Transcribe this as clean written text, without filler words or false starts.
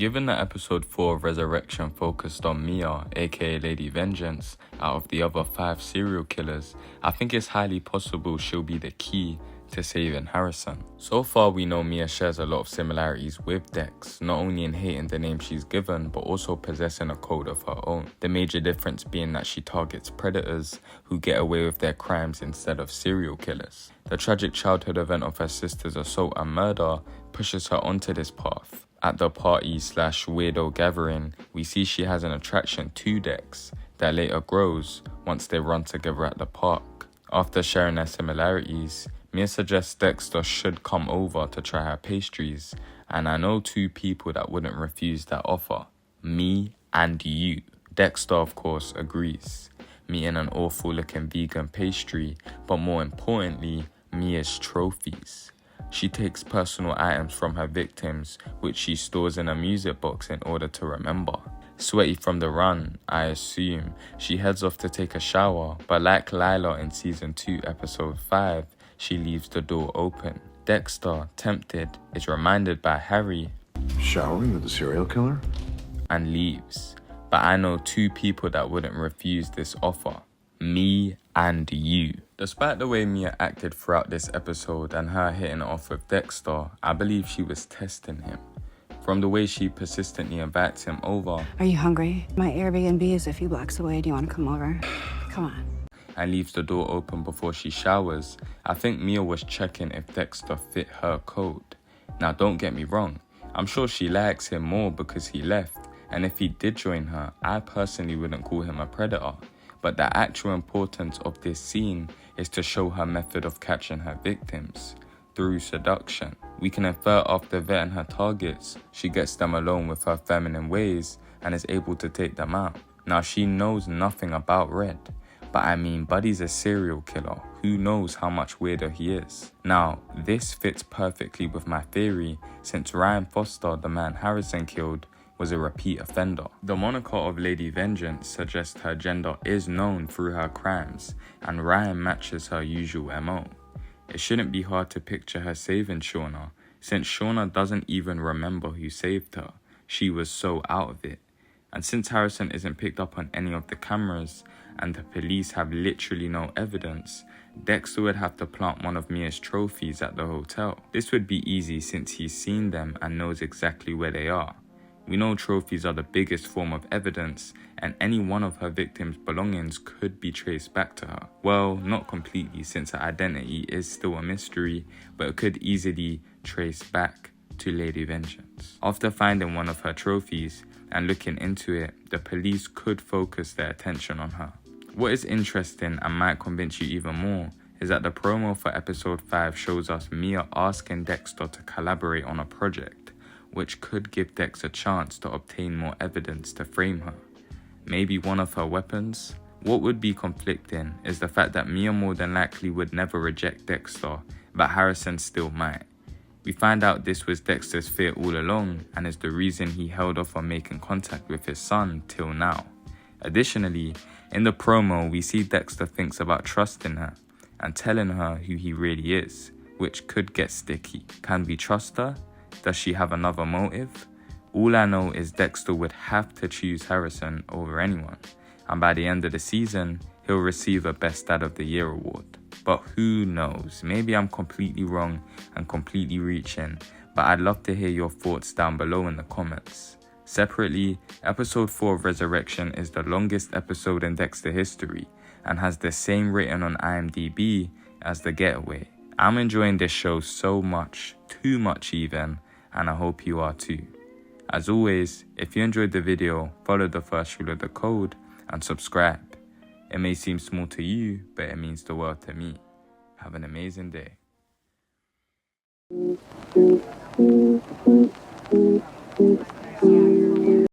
Given that episode 4 of Resurrection focused on Mia, aka Lady Vengeance, out of the other 5 serial killers, I think it's highly possible she'll be the key to saving Harrison. So far we know Mia shares a lot of similarities with Dex, not only in hating the name she's given, but also possessing a code of her own. The major difference being that she targets predators who get away with their crimes instead of serial killers. The tragic childhood event of her sister's assault and murder pushes her onto this path. At the party/weirdo gathering, we see she has an attraction to Dex that later grows once they run together at the park. After sharing their similarities, Mia suggests Dexter should come over to try her pastries, and I know 2 people that wouldn't refuse that offer. Me and you. Dexter, of course, agrees, meeting an awful looking vegan pastry, but more importantly, Mia's trophies. She takes personal items from her victims, which she stores in a music box in order to remember. Sweaty from the run, I assume, she heads off to take a shower, but like Lila in season 2 episode 5, she leaves the door open. Dexter, tempted, is reminded by Harry, "Showering with a serial killer?" and leaves. But I know 2 people that wouldn't refuse this offer. Me and you. Despite the way Mia acted throughout this episode and her hitting it off with Dexter, I believe she was testing him. From the way she persistently invites him over. Are you hungry? My Airbnb is a few blocks away. Do you want to come over? Come on. And leaves the door open before she showers, I think Mia was checking if Dexter fit her code. Now don't get me wrong, I'm sure she likes him more because he left, and if he did join her, I personally wouldn't call him a predator. But the actual importance of this scene is to show her method of catching her victims, through seduction. We can infer after vetting her targets, she gets them alone with her feminine ways and is able to take them out. Now she knows nothing about Red, but I mean Buddy's a serial killer, who knows how much weirder he is. Now this fits perfectly with my theory, since Ryan Foster, the man Harrison killed, was a repeat offender. The moniker of Lady Vengeance suggests her gender is known through her crimes, and Ryan matches her usual MO. It shouldn't be hard to picture her saving Shauna, since Shauna doesn't even remember who saved her. She was so out of it. And since Harrison isn't picked up on any of the cameras, and the police have literally no evidence, Dexter would have to plant one of Mia's trophies at the hotel. This would be easy since he's seen them and knows exactly where they are. We know trophies are the biggest form of evidence, and any one of her victims' belongings could be traced back to her. Well, not completely, since her identity is still a mystery, but it could easily trace back to Lady Vengeance. After finding one of her trophies and looking into it, the police could focus their attention on her. What is interesting and might convince you even more is that the promo for episode 5 shows us Mia asking Dexter to collaborate on a project, which could give Dex a chance to obtain more evidence to frame her. Maybe one of her weapons? What would be conflicting is the fact that Mia more than likely would never reject Dexter, but Harrison still might. We find out this was Dexter's fear all along and is the reason he held off on making contact with his son till now. Additionally, in the promo we see Dexter thinks about trusting her and telling her who he really is, which could get sticky. Can we trust her? Does she have another motive? All I know is Dexter would have to choose Harrison over anyone, and by the end of the season, he'll receive a Best Dad of the Year award. But who knows, maybe I'm completely wrong and completely reaching, but I'd love to hear your thoughts down below in the comments. Separately, episode 4 of Resurrection is the longest episode in Dexter history, and has the same rating on IMDb as The Getaway. I'm enjoying this show so much, too much even, and I hope you are too. As always, if you enjoyed the video, follow the first rule of the code and subscribe. It may seem small to you, but it means the world to me. Have an amazing day.